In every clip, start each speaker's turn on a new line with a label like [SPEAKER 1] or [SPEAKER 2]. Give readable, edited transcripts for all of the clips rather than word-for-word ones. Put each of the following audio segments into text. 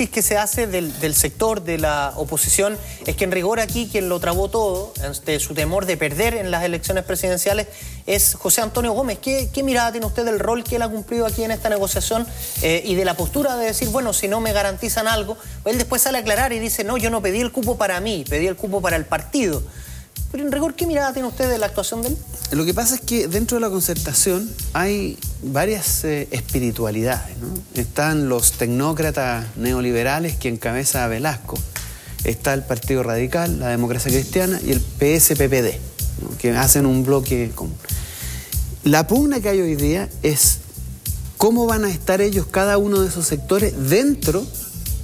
[SPEAKER 1] análisis que se hace del sector de la oposición es que en rigor aquí quien lo trabó todo, ante su temor de perder en las elecciones presidenciales, es José Antonio Gómez. ¿Qué mirada tiene usted del rol que él ha cumplido aquí en esta negociación y de la postura de decir, bueno, si no me garantizan algo? Él después sale a aclarar y dice, no, yo no pedí el cupo para mí, pedí el cupo para el partido. Pero en rigor, ¿qué mirada tiene usted de la actuación de él?
[SPEAKER 2] Lo que pasa es que dentro de la concertación hay varias espiritualidades, ¿no? Están los tecnócratas neoliberales que encabeza Velasco, está el Partido Radical, la Democracia Cristiana y el PS-PPD, ¿no? Que hacen un bloque común. La pugna que hay hoy día es cómo van a estar ellos, cada uno de esos sectores, dentro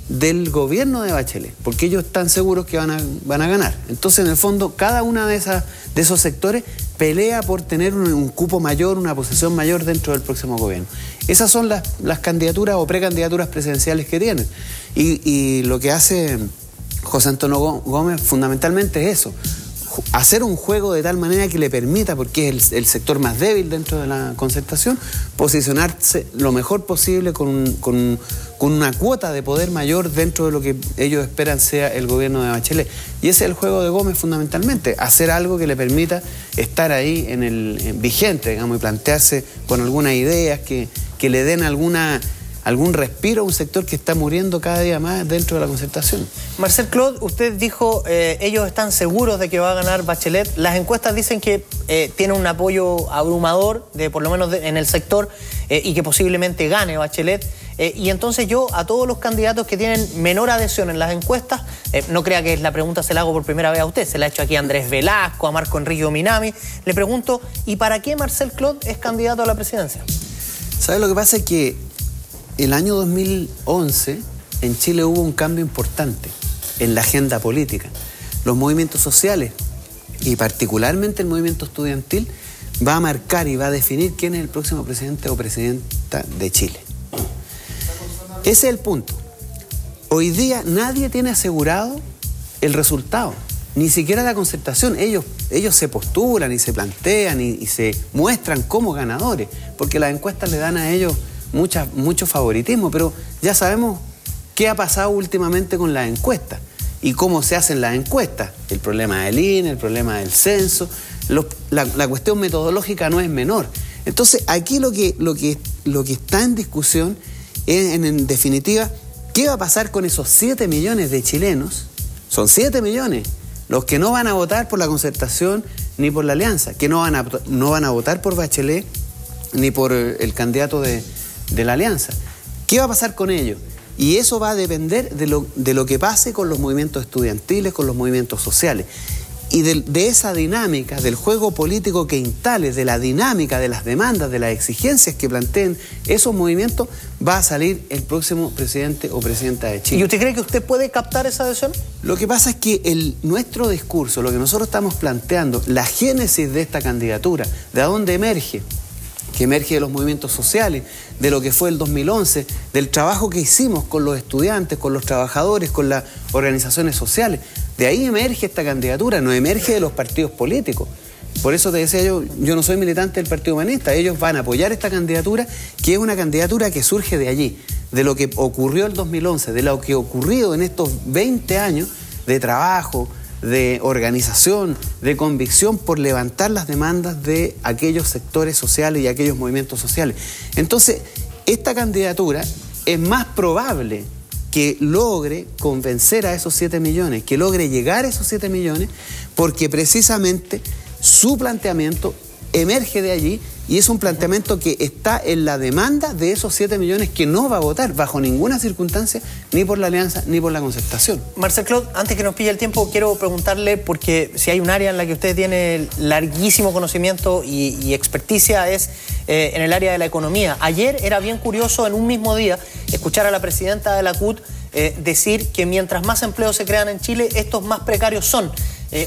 [SPEAKER 2] del gobierno de Bachelet, porque ellos están seguros que van a ganar. Entonces, en el fondo, cada una de esos sectores pelea por tener un cupo mayor, una posición mayor dentro del próximo gobierno. Esas son las candidaturas o precandidaturas presidenciales que tienen. Y lo que hace José Antonio Gómez fundamentalmente es eso, hacer un juego de tal manera que le permita, porque es el sector más débil dentro de la concertación, posicionarse lo mejor posible con una cuota de poder mayor dentro de lo que ellos esperan sea el gobierno de Bachelet. Y ese es el juego de Gómez fundamentalmente, hacer algo que le permita estar ahí vigente, digamos, y plantearse con algunas ideas que le den algún respiro a un sector que está muriendo cada día más dentro de la concertación.
[SPEAKER 1] Marcel Claude, usted dijo, ellos están seguros de que va a ganar Bachelet. Las encuestas dicen que tiene un apoyo abrumador, por lo menos en el sector, y que posiblemente gane Bachelet. Y entonces yo, a todos los candidatos que tienen menor adhesión en las encuestas, no crea que la pregunta se la hago por primera vez a usted, se la ha hecho aquí a Andrés Velasco, a Marco Enrique Minami, le pregunto, ¿y para qué Marcel Claude es candidato a la presidencia?
[SPEAKER 2] ¿Sabe lo que pasa? Es que el año 2011 en Chile hubo un cambio importante en la agenda política. Los movimientos sociales, y particularmente el movimiento estudiantil, va a marcar y va a definir quién es el próximo presidente o presidenta de Chile. Ese es el punto. Hoy día nadie tiene asegurado el resultado, ni siquiera la concertación. Ellos se postulan y se plantean y se muestran como ganadores, porque las encuestas le dan a ellos mucho favoritismo, pero ya sabemos qué ha pasado últimamente con las encuestas y cómo se hacen las encuestas. El problema del INE, el problema del censo, la cuestión metodológica no es menor. Entonces, aquí lo que está en discusión es, en definitiva, ¿qué va a pasar con esos 7 millones de chilenos? Son 7 millones los que no van a votar por la concertación ni por la alianza, que no van a votar por Bachelet ni por el candidato de la alianza. ¿Qué va a pasar con ellos? Y eso va a depender de lo que pase con los movimientos estudiantiles, con los movimientos sociales. Y de esa dinámica, del juego político que instale, de la dinámica, de las demandas, de las exigencias que planteen esos movimientos, va a salir el próximo presidente o presidenta de Chile.
[SPEAKER 1] ¿Y usted cree que usted puede captar esa adhesión?
[SPEAKER 2] Lo que pasa es que nuestro discurso, lo que nosotros estamos planteando, la génesis de esta candidatura, de dónde emerge, que emerge de los movimientos sociales, de lo que fue el 2011, del trabajo que hicimos con los estudiantes, con los trabajadores, con las organizaciones sociales. De ahí emerge esta candidatura, no emerge de los partidos políticos. Por eso te decía yo no soy militante del Partido Humanista, ellos van a apoyar esta candidatura, que es una candidatura que surge de allí, de lo que ocurrió el 2011, de lo que ha ocurrido en estos 20 años de trabajo, de organización, de convicción por levantar las demandas de aquellos sectores sociales y aquellos movimientos sociales. Entonces, esta candidatura es más probable que logre convencer a esos 7 millones, que logre llegar a esos 7 millones, porque precisamente su planteamiento emerge de allí y es un planteamiento que está en la demanda de esos 7 millones que no va a votar bajo ninguna circunstancia ni por la alianza ni por la concertación.
[SPEAKER 1] Marcel Claude, antes que nos pille el tiempo, quiero preguntarle, porque si hay un área en la que usted tiene larguísimo conocimiento y experticia es en el área de la economía. Ayer era bien curioso en un mismo día escuchar a la presidenta de la CUT decir que mientras más empleos se crean en Chile, estos más precarios son.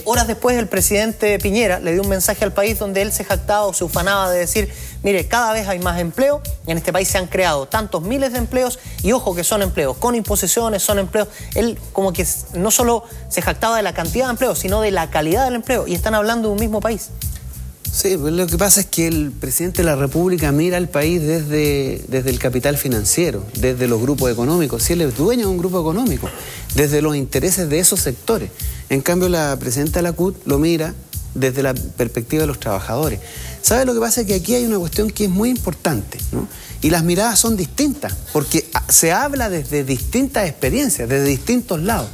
[SPEAKER 1] Horas después el presidente Piñera le dio un mensaje al país donde él se jactaba o se ufanaba de decir, mire, cada vez hay más empleo, en este país se han creado tantos miles de empleos y ojo que son empleos con imposiciones, son empleos. Él como que no solo se jactaba de la cantidad de empleos, sino de la calidad del empleo, y están hablando de un mismo país.
[SPEAKER 2] Sí, pues lo que pasa es que el presidente de la República mira al país desde el capital financiero, desde los grupos económicos. Si él es dueño de un grupo económico, desde los intereses de esos sectores. En cambio, la presidenta de la CUT lo mira desde la perspectiva de los trabajadores. ¿Sabe lo que pasa? Es que aquí hay una cuestión que es muy importante, ¿no? Y las miradas son distintas, porque se habla desde distintas experiencias, desde distintos lados.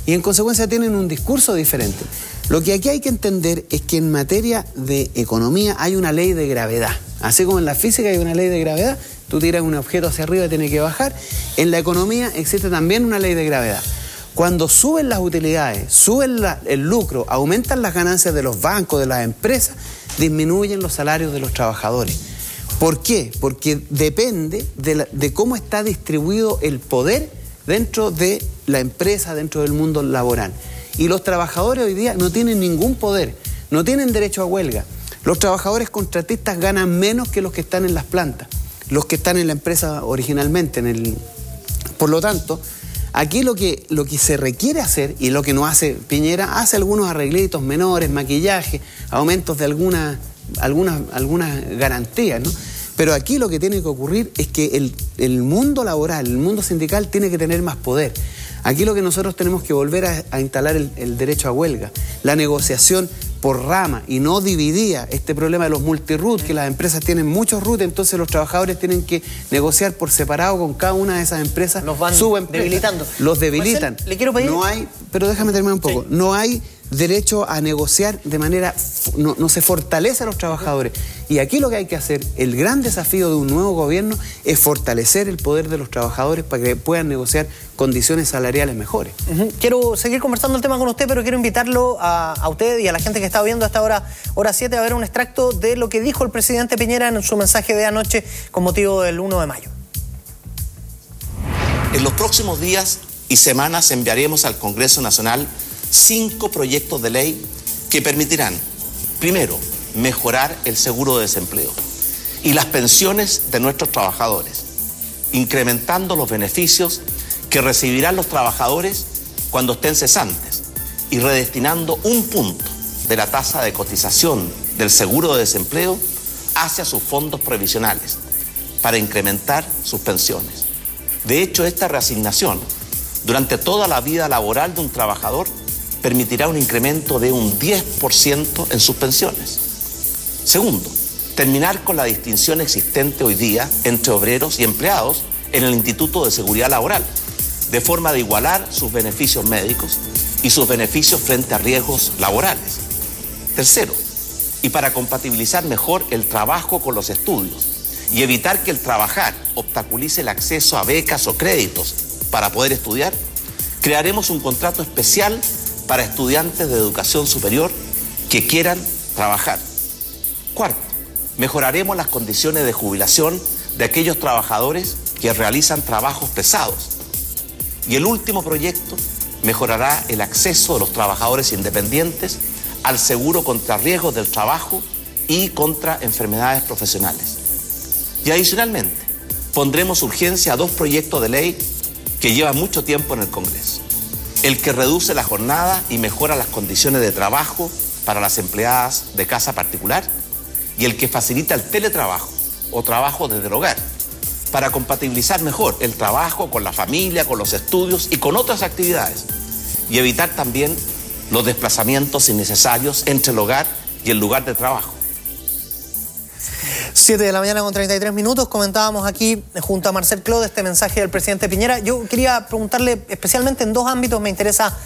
[SPEAKER 2] Y en consecuencia tienen un discurso diferente. Lo que aquí hay que entender es que en materia de economía hay una ley de gravedad. Así como en la física hay una ley de gravedad, tú tiras un objeto hacia arriba y tiene que bajar. En la economía existe también una ley de gravedad. Cuando suben las utilidades, suben el lucro, aumentan las ganancias de los bancos, de las empresas, disminuyen los salarios de los trabajadores. ¿Por qué? Porque depende de cómo está distribuido el poder dentro de la empresa, dentro del mundo laboral. Y los trabajadores hoy día no tienen ningún poder, no tienen derecho a huelga. Los trabajadores contratistas ganan menos que los que están en las plantas, los que están en la empresa originalmente. Por lo tanto, aquí lo que se requiere hacer, y lo que no hace Piñera, hace algunos arreglitos menores, maquillaje, aumentos de algunas garantías, ¿no? Pero aquí lo que tiene que ocurrir es que el mundo laboral, el mundo sindical tiene que tener más poder. Aquí lo que nosotros tenemos que volver a instalar el derecho a huelga, la negociación por rama y no dividida, este problema de los multi-RUT, que las empresas tienen muchos RUT, entonces los trabajadores tienen que negociar por separado con cada una de esas empresas.
[SPEAKER 1] Los van debilitando.
[SPEAKER 2] Los debilitan.
[SPEAKER 1] Marcel, le quiero pedir...
[SPEAKER 2] No hay, pero déjame terminar un poco, sí. No hay derecho a negociar de manera, no se fortalece a los trabajadores. Y aquí lo que hay que hacer, el gran desafío de un nuevo gobierno es fortalecer el poder de los trabajadores para que puedan negociar condiciones salariales mejores.
[SPEAKER 1] Quiero seguir conversando el tema con usted, pero quiero invitarlo a usted y a la gente que está viendo hasta ahora, hora 7, a ver un extracto de lo que dijo el presidente Piñera en su mensaje de anoche con motivo del 1 de mayo.
[SPEAKER 3] En los próximos días y semanas enviaremos al Congreso Nacional 5 proyectos de ley que permitirán, primero, mejorar el seguro de desempleo y las pensiones de nuestros trabajadores, incrementando los beneficios que recibirán los trabajadores cuando estén cesantes y redestinando un punto de la tasa de cotización del seguro de desempleo hacia sus fondos previsionales para incrementar sus pensiones. De hecho, esta reasignación durante toda la vida laboral de un trabajador permitirá un incremento de un 10% en sus pensiones. Segundo, terminar con la distinción existente hoy día entre obreros y empleados en el Instituto de Seguridad Laboral, de forma de igualar sus beneficios médicos y sus beneficios frente a riesgos laborales. Tercero, y para compatibilizar mejor el trabajo con los estudios y evitar que el trabajar obstaculice el acceso a becas o créditos para poder estudiar, crearemos un contrato especial para estudiantes de educación superior que quieran trabajar. Cuarto, mejoraremos las condiciones de jubilación de aquellos trabajadores que realizan trabajos pesados. Y el último proyecto mejorará el acceso de los trabajadores independientes al seguro contra riesgos del trabajo y contra enfermedades profesionales. Y adicionalmente, pondremos urgencia a 2 proyectos de ley que llevan mucho tiempo en el Congreso. El que reduce la jornada y mejora las condiciones de trabajo para las empleadas de casa particular y el que facilita el teletrabajo o trabajo desde el hogar para compatibilizar mejor el trabajo con la familia, con los estudios y con otras actividades y evitar también los desplazamientos innecesarios entre el hogar y el lugar de trabajo.
[SPEAKER 1] 7 de la mañana con 33 minutos. Comentábamos aquí junto a Marcel Clode este mensaje del presidente Piñera. Yo quería preguntarle especialmente en 2 ámbitos, me interesa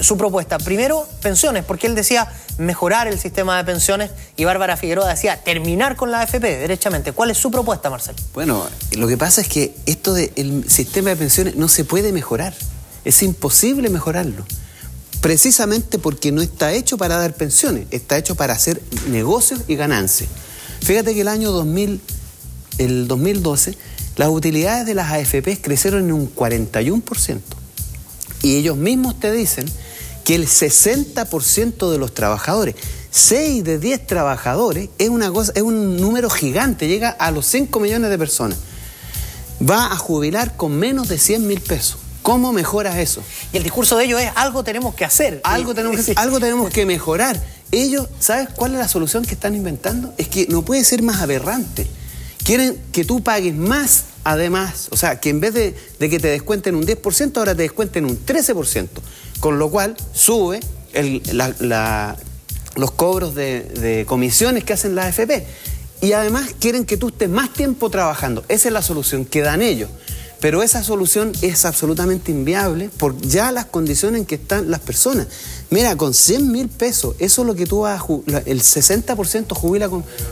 [SPEAKER 1] su propuesta. Primero, pensiones, porque él decía mejorar el sistema de pensiones y Bárbara Figueroa decía terminar con la AFP, derechamente. ¿Cuál es su propuesta, Marcel?
[SPEAKER 2] Bueno, lo que pasa es que esto del sistema de pensiones no se puede mejorar. Es imposible mejorarlo. Precisamente porque no está hecho para dar pensiones, está hecho para hacer negocios y ganancias. Fíjate que el año 2012, las utilidades de las AFP crecieron en un 41%. Y ellos mismos te dicen que el 60% de los trabajadores, 6 de 10 trabajadores, es un número gigante, llega a los 5 millones de personas. Va a jubilar con menos de 100.000 pesos. ¿Cómo mejoras eso?
[SPEAKER 1] Y el discurso de ellos es algo tenemos que hacer.
[SPEAKER 2] Algo tenemos que mejorar. ellos, ¿sabes cuál es la solución que están inventando? Es que no puede ser más aberrante. Quieren que tú pagues más, además, o sea, que en vez de que te descuenten un 10%, ahora te descuenten un 13%, con lo cual sube los cobros de comisiones que hacen las AFP. Y además quieren que tú estés más tiempo trabajando. Esa es la solución que dan ellos. Pero esa solución es absolutamente inviable por ya las condiciones en que están las personas. Mira, con 100.000 pesos, eso es lo que tú vas a el 60% jubila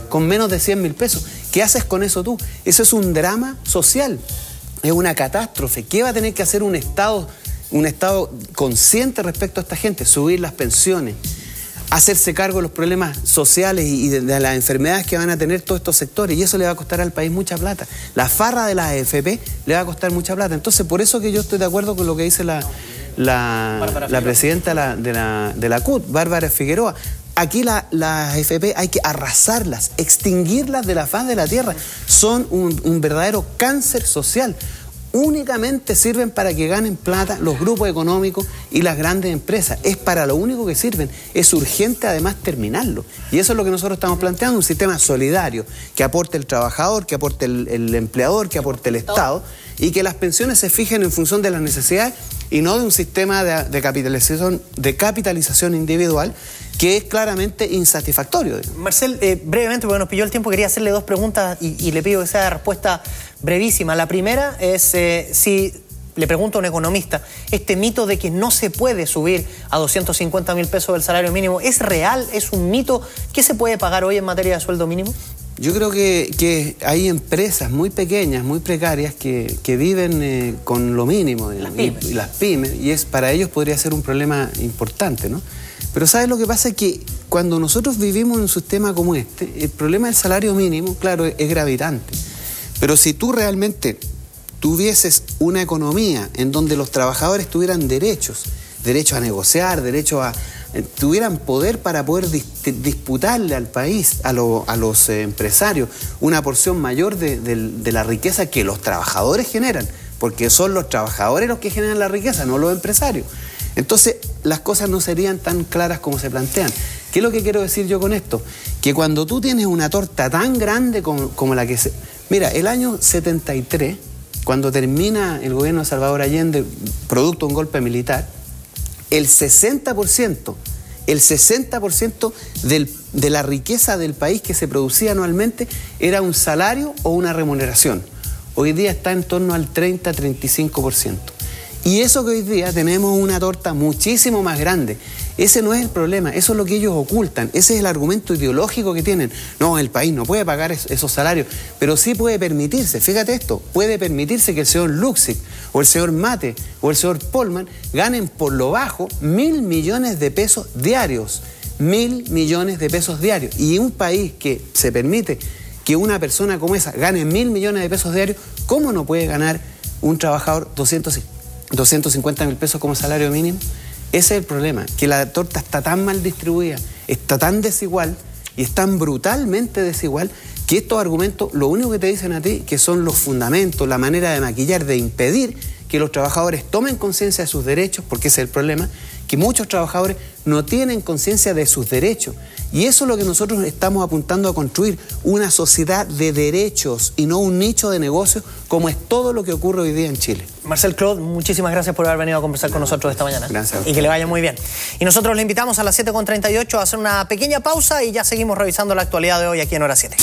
[SPEAKER 2] con menos de 100.000 pesos. ¿Qué haces con eso tú? Eso es un drama social, es una catástrofe. ¿Qué va a tener que hacer un Estado consciente respecto a esta gente? Subir las pensiones, hacerse cargo de los problemas sociales y de las enfermedades que van a tener todos estos sectores, y eso le va a costar al país mucha plata. La farra de la AFP le va a costar mucha plata. Entonces, por eso que yo estoy de acuerdo con lo que dice la presidenta de la CUT, Bárbara Figueroa. Aquí las AFP hay que arrasarlas, extinguirlas de la faz de la tierra. Son un verdadero cáncer social. Únicamente sirven para que ganen plata los grupos económicos y las grandes empresas. Es para lo único que sirven. Es urgente además terminarlo. Y eso es lo que nosotros estamos planteando, un sistema solidario, que aporte el trabajador, que aporte el empleador, que aporte el Estado, y que las pensiones se fijen en función de las necesidades y no de un sistema de capitalización individual que es claramente insatisfactorio.
[SPEAKER 1] Marcel, brevemente, porque nos pilló el tiempo, quería hacerle dos preguntas y le pido que sea de respuesta brevísima. La primera es si le pregunto a un economista, este mito de que no se puede subir a 250.000 pesos el salario mínimo, ¿es real? ¿Es un mito? ¿Qué se puede pagar hoy en materia de sueldo mínimo?
[SPEAKER 2] Yo creo que hay empresas muy pequeñas, muy precarias, que viven con lo mínimo, las pymes, y para ellos podría ser un problema importante, ¿no? Pero ¿sabes lo que pasa? Es que cuando nosotros vivimos en un sistema como este, el problema del salario mínimo, claro, es gravitante. Pero si tú realmente tuvieses una economía en donde los trabajadores tuvieran derecho a negociar, tuvieran poder para poder disputarle al país, a los empresarios, una porción mayor de la riqueza que los trabajadores generan, porque son los trabajadores los que generan la riqueza, no los empresarios. Entonces, las cosas no serían tan claras como se plantean. ¿Qué es lo que quiero decir yo con esto? Que cuando tú tienes una torta tan grande como la que se... Mira, el año 73, cuando termina el gobierno de Salvador Allende, producto de un golpe militar, el 60% de la riqueza del país que se producía anualmente era un salario o una remuneración. Hoy día está en torno al 30-35%. Y eso que hoy día tenemos una torta muchísimo más grande. Ese no es el problema, eso es lo que ellos ocultan. Ese es el argumento ideológico que tienen. No, el país no puede pagar esos salarios, pero sí puede permitirse, fíjate esto, puede permitirse que el señor Luksic o el señor Mate o el señor Polman ganen por lo bajo 1.000 millones de pesos diarios. 1.000 millones de pesos diarios. Y un país que se permite que una persona como esa gane 1.000 millones de pesos diarios, ¿cómo no puede ganar un trabajador 250.000 pesos como salario mínimo? Ese es el problema, que la torta está tan mal distribuida, está tan desigual y es tan brutalmente desigual que estos argumentos lo único que te dicen a ti que son los fundamentos, la manera de maquillar, de impedir que los trabajadores tomen conciencia de sus derechos, porque ese es el problema, que muchos trabajadores no tienen conciencia de sus derechos. Y eso es lo que nosotros estamos apuntando a construir, una sociedad de derechos y no un nicho de negocios como es todo lo que ocurre hoy día en Chile.
[SPEAKER 1] Marcel Clot, muchísimas gracias por haber venido a conversar con nosotros esta mañana.
[SPEAKER 2] Gracias.
[SPEAKER 1] Y que le vaya muy bien. Y nosotros le invitamos a las 7:38 a hacer una pequeña pausa y ya seguimos revisando la actualidad de hoy aquí en Hora 7.